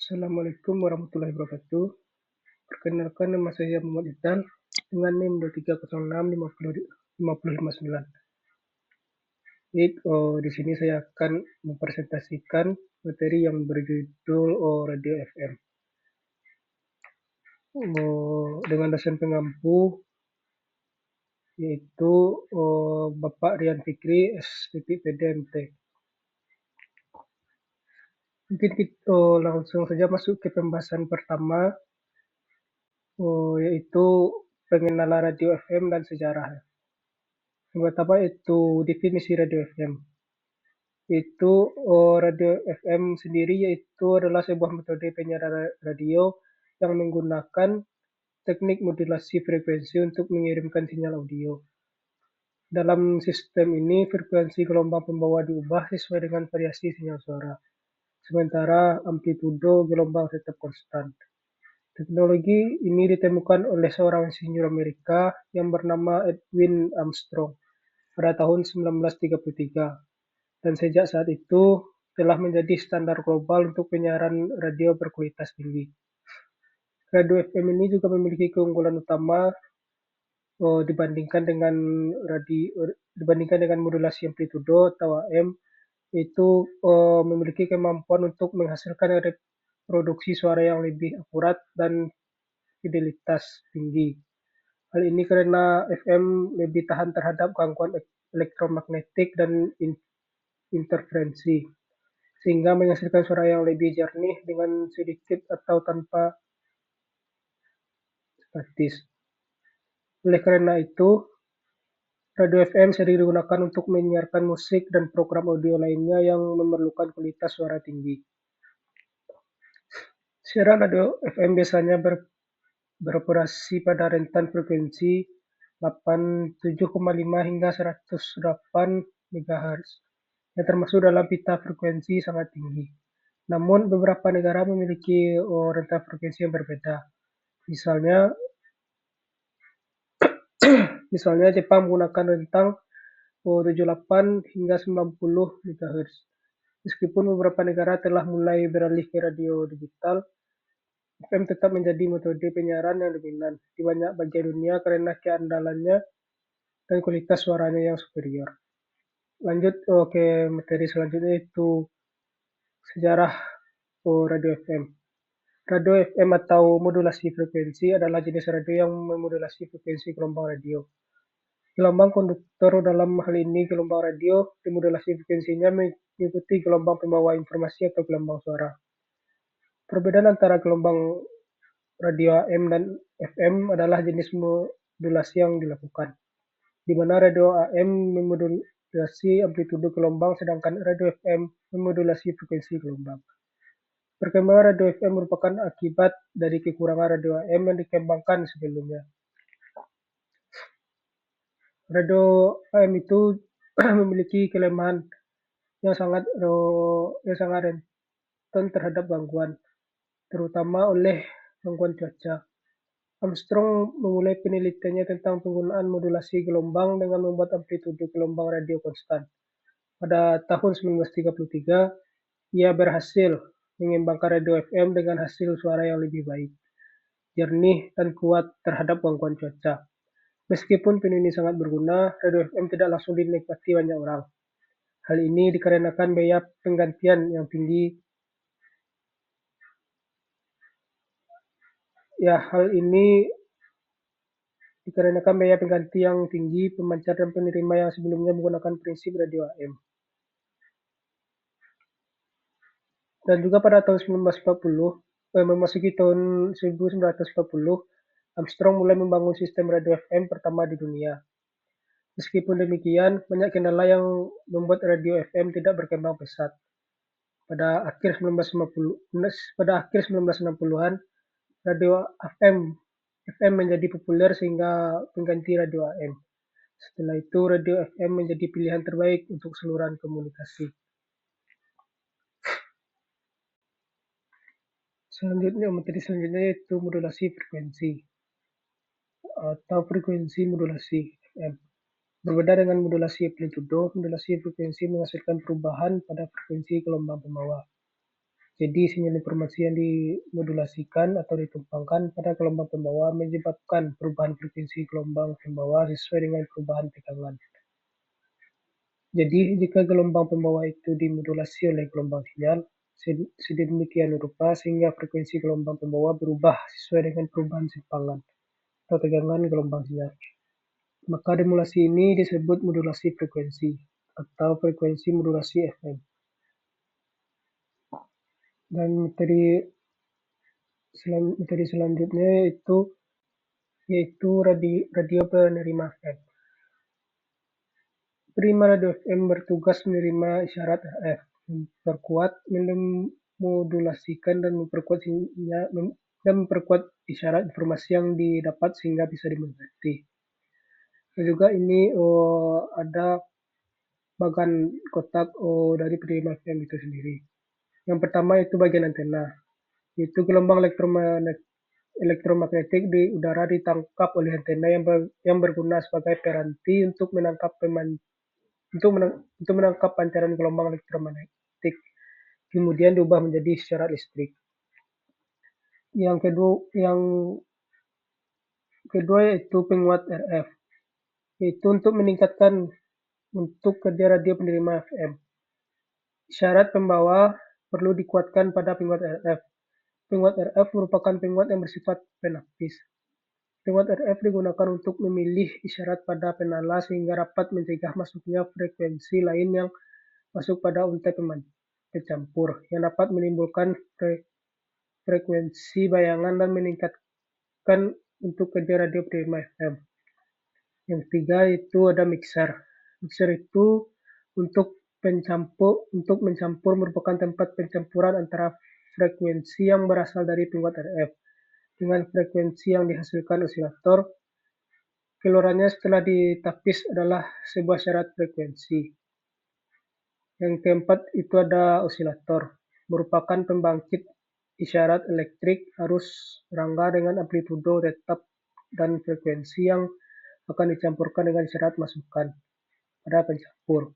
Assalamualaikum warahmatullahi wabarakatuh. Perkenalkan, nama saya Muhammad Iqbal dengan NIM 2306 50559. Jadi, di sini saya akan mempresentasikan materi yang berjudul Radio FM. Dengan dosen pengampu yaitu Bapak Rian Fikri, SPP PDMT. Mungkin kita langsung saja masuk ke pembahasan pertama, yaitu pengenalan radio FM dan sejarah. Yang pertama itu definisi radio FM. Itu radio FM sendiri yaitu adalah sebuah metode penyiaran radio yang menggunakan teknik modulasi frekuensi untuk mengirimkan sinyal audio. Dalam sistem ini, frekuensi gelombang pembawa diubah sesuai dengan variasi sinyal suara, sementara amplitudo gelombang tetap konstan. Teknologi ini ditemukan oleh seorang insinyur Amerika yang bernama Edwin Armstrong pada tahun 1933, dan sejak saat itu telah menjadi standar global untuk penyiaran radio berkualitas tinggi. Radio FM ini juga memiliki keunggulan utama dibandingkan dengan modulasi amplitudo atau AM, itu memiliki kemampuan untuk menghasilkan reproduksi suara yang lebih akurat dan fidelitas tinggi. Hal ini karena FM lebih tahan terhadap gangguan elektromagnetik dan interferensi, sehingga menghasilkan suara yang lebih jernih dengan sedikit atau tanpa statis. Oleh karena itu, radio FM sering digunakan untuk menyiarkan musik dan program audio lainnya yang memerlukan kualitas suara tinggi. Siaran radio FM biasanya beroperasi pada rentan frekuensi 87,5 hingga 108 MHz, yang termasuk dalam pita frekuensi sangat tinggi. Namun, beberapa negara memiliki rentan frekuensi yang berbeda. Misalnya Jepang menggunakan rentang 78 hingga 90 MHz. Meskipun beberapa negara telah mulai beralih ke radio digital, FM tetap menjadi metode penyiaran yang dominan di banyak bagian dunia karena keandalannya dan kualitas suaranya yang superior. Lanjut ke materi selanjutnya, yaitu sejarah radio FM. Radio FM atau modulasi frekuensi adalah jenis radio yang memodulasi frekuensi gelombang radio. Gelombang konduktor dalam hal ini gelombang radio dimodulasi frekuensinya mengikuti gelombang pembawa informasi atau gelombang suara. Perbedaan antara gelombang radio AM dan FM adalah jenis modulasi yang dilakukan, di mana radio AM memodulasi amplitudo gelombang sedangkan radio FM memodulasi frekuensi gelombang. Perkembangan radio FM merupakan akibat dari kekurangan radio AM yang dikembangkan sebelumnya. Radio AM itu memiliki kelemahan yang sangat rentan terhadap gangguan, terutama oleh gangguan cuaca. Armstrong memulai penelitiannya tentang penggunaan modulasi gelombang dengan membuat amplitudo gelombang radio konstan. Pada tahun 1933, ia berhasil mengembangkan radio FM dengan hasil suara yang lebih baik, jernih, dan kuat terhadap gangguan cuaca. Meskipun film ini sangat berguna, radio FM tidak langsung dinikmati banyak orang. Hal ini dikarenakan biaya penggantian yang tinggi. Pemancar dan penerima yang sebelumnya menggunakan prinsip radio AM. Dan juga pada tahun 1940, memasuki tahun 1940, Armstrong mulai membangun sistem radio FM pertama di dunia. Meskipun demikian, banyak kendala yang membuat radio FM tidak berkembang pesat. Pada akhir 1960-an, radio FM menjadi populer sehingga mengganti radio AM. Setelah itu, radio FM menjadi pilihan terbaik untuk saluran komunikasi. Materi selanjutnya yaitu modulasi frekuensi atau frekuensi modulasi FM. Berbeda dengan modulasi amplitudo, modulasi frekuensi menghasilkan perubahan pada frekuensi gelombang pembawa. Jadi sinyal informasi yang dimodulasikan atau ditumpangkan pada gelombang pembawa menyebabkan perubahan frekuensi gelombang pembawa sesuai dengan perubahan tegangan. Jadi, jika gelombang pembawa itu dimodulasi oleh gelombang sinyal, sedemikian rupa sehingga frekuensi gelombang pembawa berubah sesuai dengan perubahan simpangan atau tegangan gelombang sinyal. Maka demodulasi ini disebut modulasi frekuensi atau frekuensi modulasi FM. Dan materi selanjutnya yaitu radio penerima FM. Penerima radio FM bertugas menerima isyarat RF, memperkuat, memodulasikan dan memperkuat isyarat informasi yang didapat sehingga bisa dimengerti. Dan juga ini ada bagan kotak dari penerima FM itu sendiri. Yang pertama itu bagian antena, yaitu gelombang elektromagnetik di udara ditangkap oleh antena yang berguna sebagai peranti untuk menangkap pancaran gelombang elektromagnetik, kemudian diubah menjadi isyarat listrik. Yang kedua yaitu penguat RF, yaitu untuk meningkatkan untuk kerja radio penerima FM. Isyarat pembawa perlu dikuatkan pada penguat RF. Penguat RF merupakan penguat yang bersifat penapis. Penguat RF digunakan untuk memilih isyarat pada penala sehingga dapat mencegah masuknya frekuensi lain yang masuk pada untai pencampur, yang dapat menimbulkan frekuensi bayangan dan meningkatkan untuk kerja radio penerima FM. Yang ketiga itu ada mixer. Mixer itu untuk mencampur merupakan tempat pencampuran antara frekuensi yang berasal dari penguat RF dengan frekuensi yang dihasilkan osilator. Keluarannya setelah ditapis adalah sebuah syarat frekuensi. Yang keempat itu ada osilator, merupakan pembangkit isyarat elektrik arus rangka dengan amplitudo tetap dan frekuensi yang akan dicampurkan dengan isyarat masukan pada pencampur.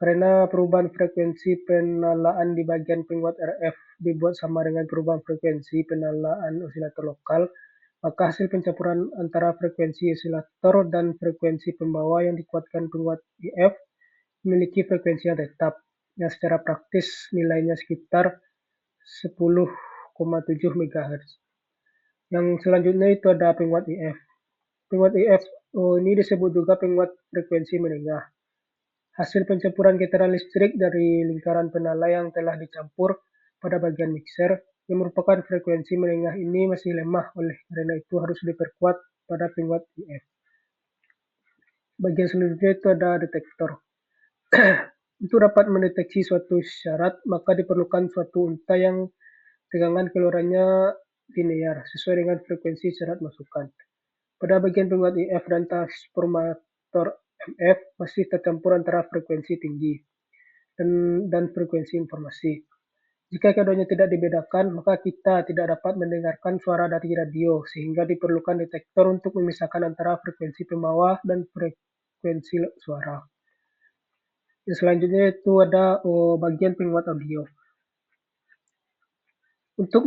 Karena perubahan frekuensi penalaan di bagian penguat RF dibuat sama dengan perubahan frekuensi penalaan osilator lokal, maka hasil pencampuran antara frekuensi osilator dan frekuensi pembawa yang dikuatkan penguat IF memiliki frekuensi yang tetap, yang secara praktis nilainya sekitar 10,7 MHz. Yang selanjutnya itu ada penguat IF. Penguat IF ini disebut juga penguat frekuensi menengah. Hasil pencampuran getaran listrik dari lingkaran penala yang telah dicampur pada bagian mixer yang merupakan frekuensi menengah ini masih lemah, oleh karena itu harus diperkuat pada penguat IF. Bagian selanjutnya itu ada detektor. Untuk dapat mendeteksi suatu syarat, maka diperlukan suatu untai yang tegangan keluarannya linear sesuai dengan frekuensi syarat masukan. Pada bagian penguat IF dan transformator MF masih tercampur antara frekuensi tinggi dan frekuensi informasi. Jika keduanya tidak dibedakan, maka kita tidak dapat mendengarkan suara dari radio, sehingga diperlukan detektor untuk memisahkan antara frekuensi pembawa dan frekuensi suara. Yang selanjutnya itu ada bagian penguat audio. Untuk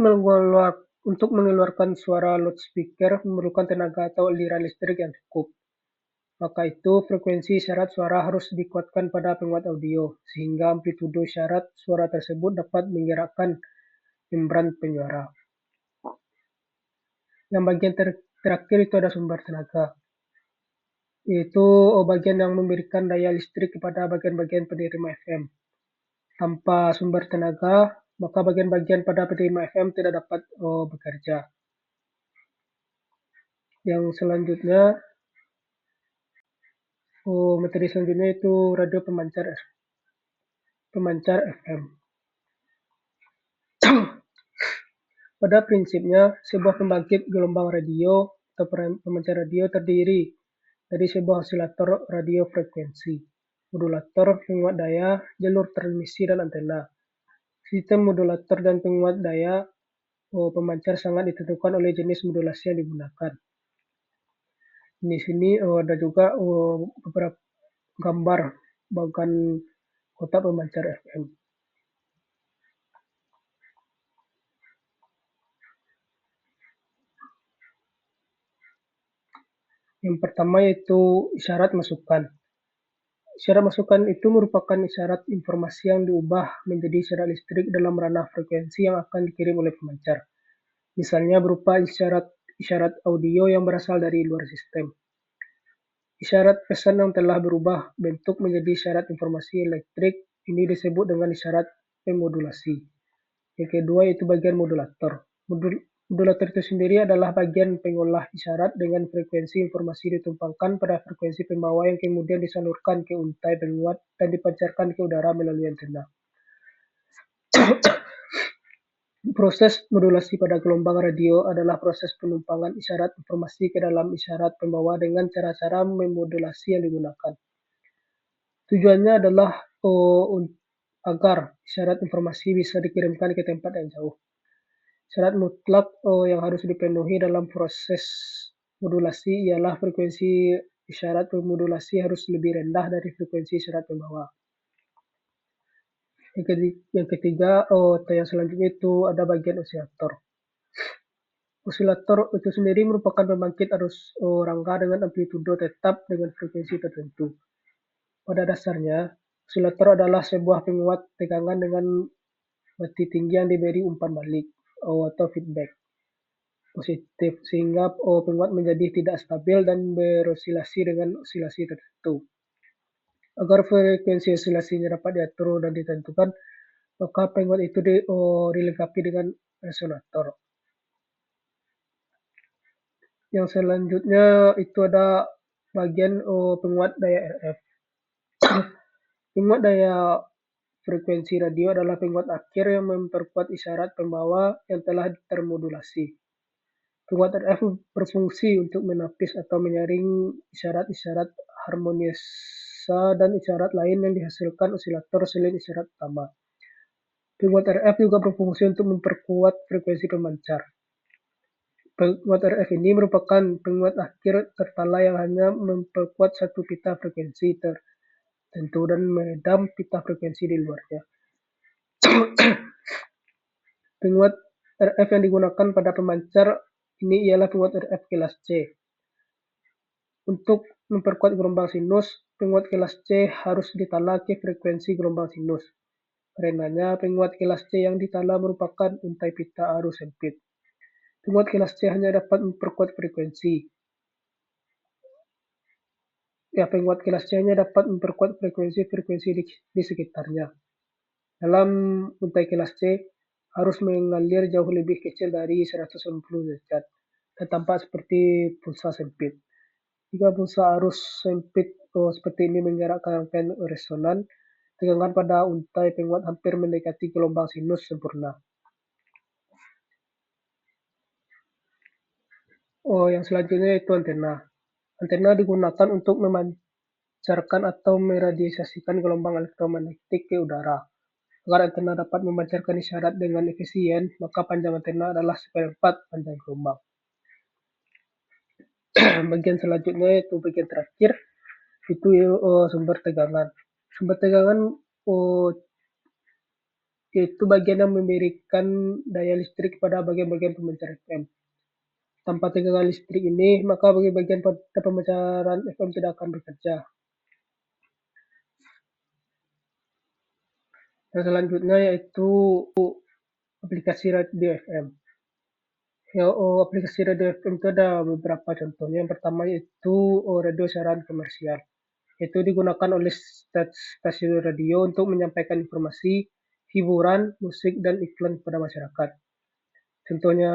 mengeluarkan suara loudspeaker memerlukan tenaga atau aliran listrik yang cukup. Maka itu frekuensi syarat suara harus dikuatkan pada penguat audio, sehingga amplitudo syarat suara tersebut dapat menggerakkan membran penyuara. Yang bagian terakhir itu ada sumber tenaga, yaitu bagian yang memberikan daya listrik kepada bagian-bagian penerima FM. Tanpa sumber tenaga, maka bagian-bagian pada penerima FM tidak dapat bekerja. Yang selanjutnya, materi selanjutnya itu radio pemancar FM. Pada prinsipnya, sebuah pembangkit gelombang radio atau pemancar radio terdiri dari sebuah osilator radio frekuensi, modulator, penguat daya, jalur transmisi, dan antena. Sistem modulator dan penguat daya pemancar sangat ditentukan oleh jenis modulasi yang digunakan. Di sini ada juga beberapa gambar bagan kotak pemancar FM. Yang pertama yaitu isyarat masukan. Isyarat masukan itu merupakan isyarat informasi yang diubah menjadi isyarat listrik dalam ranah frekuensi yang akan dikirim oleh pemancar. Misalnya berupa isyarat audio yang berasal dari luar sistem. Isyarat pesan yang telah berubah bentuk menjadi isyarat informasi elektrik ini disebut dengan isyarat pemodulasi. Yang kedua yaitu bagian modulator. Modulator itu sendiri adalah bagian pengolah isyarat dengan frekuensi informasi ditumpangkan pada frekuensi pembawa yang kemudian disalurkan ke untai penguat dan dipancarkan ke udara melalui antena. Proses modulasi pada gelombang radio adalah proses penumpangan isyarat informasi ke dalam isyarat pembawa dengan cara-cara memodulasi yang digunakan. Tujuannya adalah agar isyarat informasi bisa dikirimkan ke tempat yang jauh. Syarat mutlak yang harus dipenuhi dalam proses modulasi ialah frekuensi isyarat pemodulasi harus lebih rendah dari frekuensi isyarat pembawa. Yang ketiga, yang selanjutnya itu ada bagian osilator. Osilator itu sendiri merupakan pembangkit arus rangka dengan amplitudo tetap dengan frekuensi tertentu. Pada dasarnya, osilator adalah sebuah penguat tegangan dengan mati tinggi yang diberi umpan balik atau feedback positif sehingga penguat menjadi tidak stabil dan berosilasi dengan osilasi tertentu. Agar frekuensi osilasinya dapat diatur dan ditentukan, maka penguat itu dilengkapi dengan resonator. Yang selanjutnya itu ada bagian penguat daya RF. Penguat daya frekuensi radio adalah penguat akhir yang memperkuat isyarat pembawa yang telah termodulasi. Penguat RF berfungsi untuk menapis atau menyaring isyarat-isyarat harmonisa dan isyarat lain yang dihasilkan osilator selain isyarat utama. Penguat RF juga berfungsi untuk memperkuat frekuensi pemancar. Penguat RF ini merupakan penguat akhir tertala yang hanya memperkuat satu pita frekuensi tertentu dan meredam pita frekuensi di luarnya. Penguat RF yang digunakan pada pemancar ini ialah penguat RF kelas C. Untuk memperkuat gelombang sinus, penguat kelas C harus ditala ke frekuensi gelombang sinus. Karenanya, penguat kelas C yang ditala merupakan untai pita arus sempit. Penguat kelas C hanya dapat memperkuat frekuensi. Penguat kelas C hanya dapat memperkuat frekuensi-frekuensi di sekitarnya. Dalam untai kelas C, harus mengalir jauh lebih kecil dari 190 derajat dan tampak seperti pulsa sempit. Jika pulsa arus sempit seperti ini menggerakkan rangkaian resonan, tegangan pada untai penguat hampir mendekati gelombang sinus sempurna. Yang selanjutnya itu antena. Antena digunakan untuk memancarkan atau meradiasikan gelombang elektromagnetik ke udara. Agar antena dapat memancarkan isyarat dengan efisien, maka panjang antena adalah 1/4 panjang gelombang. Bagian selanjutnya yaitu bagian terakhir, itu sumber tegangan. Sumber tegangan yaitu bagian yang memberikan daya listrik pada bagian-bagian pemancar FM. Tanpa tegangan listrik ini, maka bagian pada pemancaran FM tidak akan bekerja. Yang selanjutnya yaitu aplikasi radio FM. Aplikasi radio FM itu ada beberapa contohnya. Yang pertama yaitu radio siaran komersial. Itu digunakan oleh stasiun radio untuk menyampaikan informasi, hiburan, musik, dan iklan kepada masyarakat. Contohnya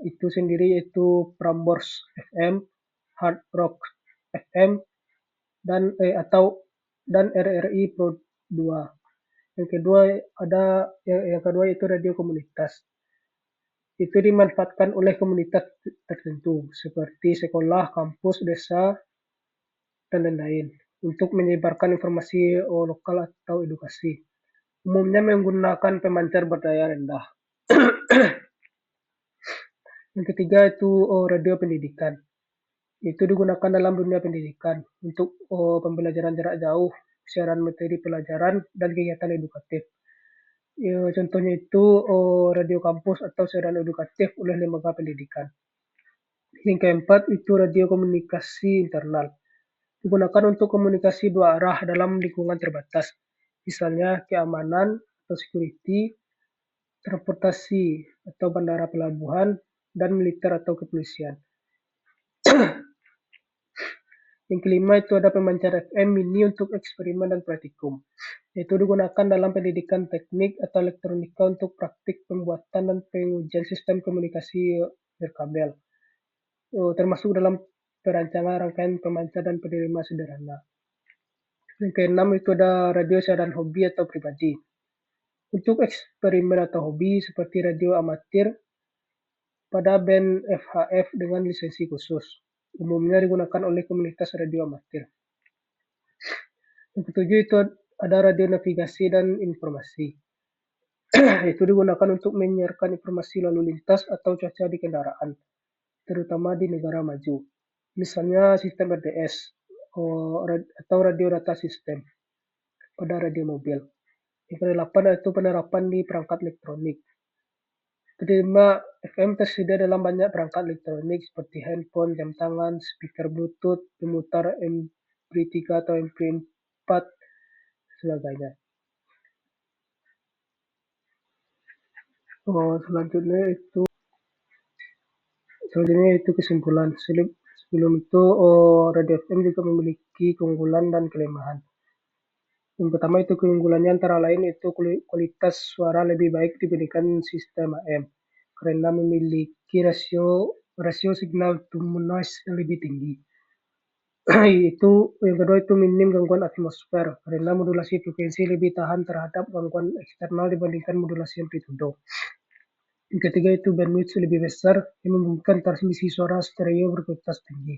itu sendiri yaitu Prambors FM, Hard Rock FM, dan RRI Pro 2. Yang kedua yaitu radio komunitas. Itu dimanfaatkan oleh komunitas tertentu seperti sekolah, kampus, desa, dan lain-lain untuk menyebarkan informasi lokal atau edukasi. Umumnya menggunakan pemancar berdaya rendah. Yang ketiga itu radio pendidikan. Itu digunakan dalam dunia pendidikan untuk pembelajaran jarak jauh, siaran materi pelajaran, dan kegiatan edukatif. Contohnya itu radio kampus atau siaran edukatif oleh lembaga pendidikan. Yang keempat itu radio komunikasi internal. Digunakan untuk komunikasi dua arah dalam lingkungan terbatas, misalnya keamanan atau security, transportasi atau bandara pelabuhan, dan militer atau kepolisian. Yang kelima itu ada pemancar FM mini untuk eksperimen dan praktikum. Itu digunakan dalam pendidikan teknik atau elektronika untuk praktik pembuatan dan pengujian sistem komunikasi nirkabel, termasuk dalam perancangan rangkaian pemancar dan penerima sederhana. Yang keenam itu ada radio siaran hobi atau pribadi. Untuk eksperimen atau hobi seperti radio amatir pada band FHF dengan lisensi khusus. Umumnya digunakan oleh komunitas radio amatir. Yang ketujuh itu ada radio navigasi dan informasi. Itu digunakan untuk menyiarkan informasi lalu lintas atau cuaca di kendaraan, terutama di negara maju. Misalnya sistem RDS atau radio data sistem pada radio mobil. Yang kedelapan itu penerapan di perangkat elektronik. Kelima, FM tersedia dalam banyak perangkat elektronik seperti handphone, jam tangan, speaker Bluetooth, pemutar MP3 atau MP4, sebagainya. Selanjutnya itu kesimpulan. Sebelum itu, radio FM juga memiliki keunggulan dan kelemahan. Yang pertama itu keunggulannya antara lain itu kualitas suara lebih baik dibandingkan sistem AM karena memiliki rasio signal to noise yang lebih tinggi. Itu yang kedua itu minim gangguan atmosfer karena modulasi frekuensi lebih tahan terhadap gangguan eksternal dibandingkan modulasi amplitudo. Yang ketiga itu bandwidth lebih besar yang memungkinkan transmisi suara stereo berkualitas tinggi.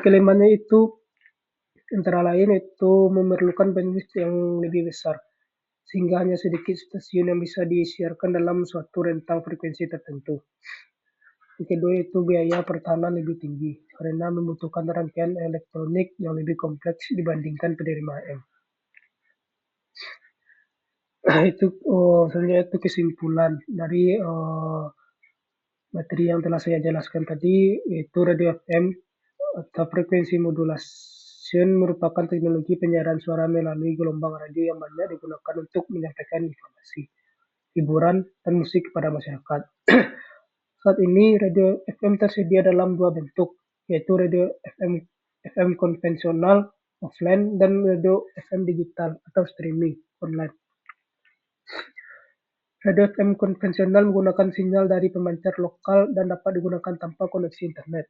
Kelemahannya itu antara lain itu memerlukan bandwidth yang lebih besar, sehingga hanya sedikit stasiun yang bisa disiarkan dalam suatu rentang frekuensi tertentu. Yang kedua itu biaya pertahanan lebih tinggi, karena membutuhkan rangkaian elektronik yang lebih kompleks dibandingkan penerima AM. Itu sebenarnya itu kesimpulan dari materi yang telah saya jelaskan tadi, yaitu radio FM atau frekuensi modulasi merupakan teknologi penyiaran suara melalui gelombang radio yang banyak digunakan untuk menyampaikan informasi, hiburan, dan musik kepada masyarakat. Saat ini radio FM tersedia dalam dua bentuk, yaitu radio FM konvensional offline dan radio FM digital atau streaming online. Radio FM konvensional menggunakan sinyal dari pemancar lokal dan dapat digunakan tanpa koneksi internet,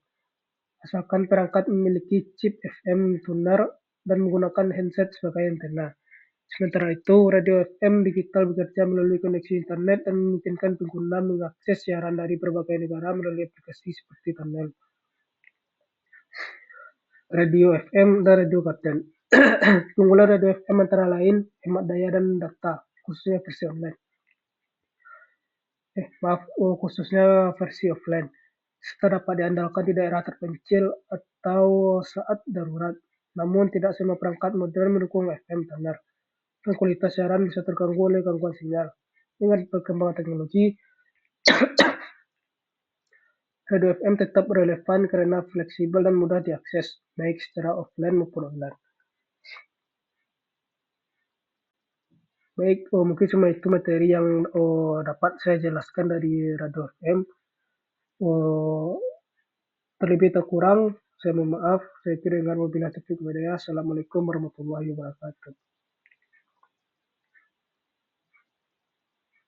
asalkan perangkat memiliki chip FM tuner dan menggunakan handset sebagai antena. Sementara itu, radio FM digital bekerja melalui koneksi internet dan memungkinkan pengguna mengakses siaran dari berbagai negara melalui aplikasi seperti Tunnel, radio FM, dan radio garden. Keunggulan radio FM antara lain hemat daya dan data, khususnya versi online. Khususnya versi offline, serta dapat diandalkan di daerah terpencil atau saat darurat. Namun tidak semua perangkat modern mendukung FM tuner, dan kualitas siaran bisa terganggu oleh gangguan sinyal. Dengan perkembangan teknologi, radio FM tetap relevan karena fleksibel dan mudah diakses, baik secara offline maupun online. Baik, mungkin cuma itu materi yang dapat saya jelaskan dari radio FM. Terlebih tak kurang, saya mohon maaf. Saya kira dengan wabillahi taufiq wal hidayah. Assalamualaikum warahmatullahi wabarakatuh.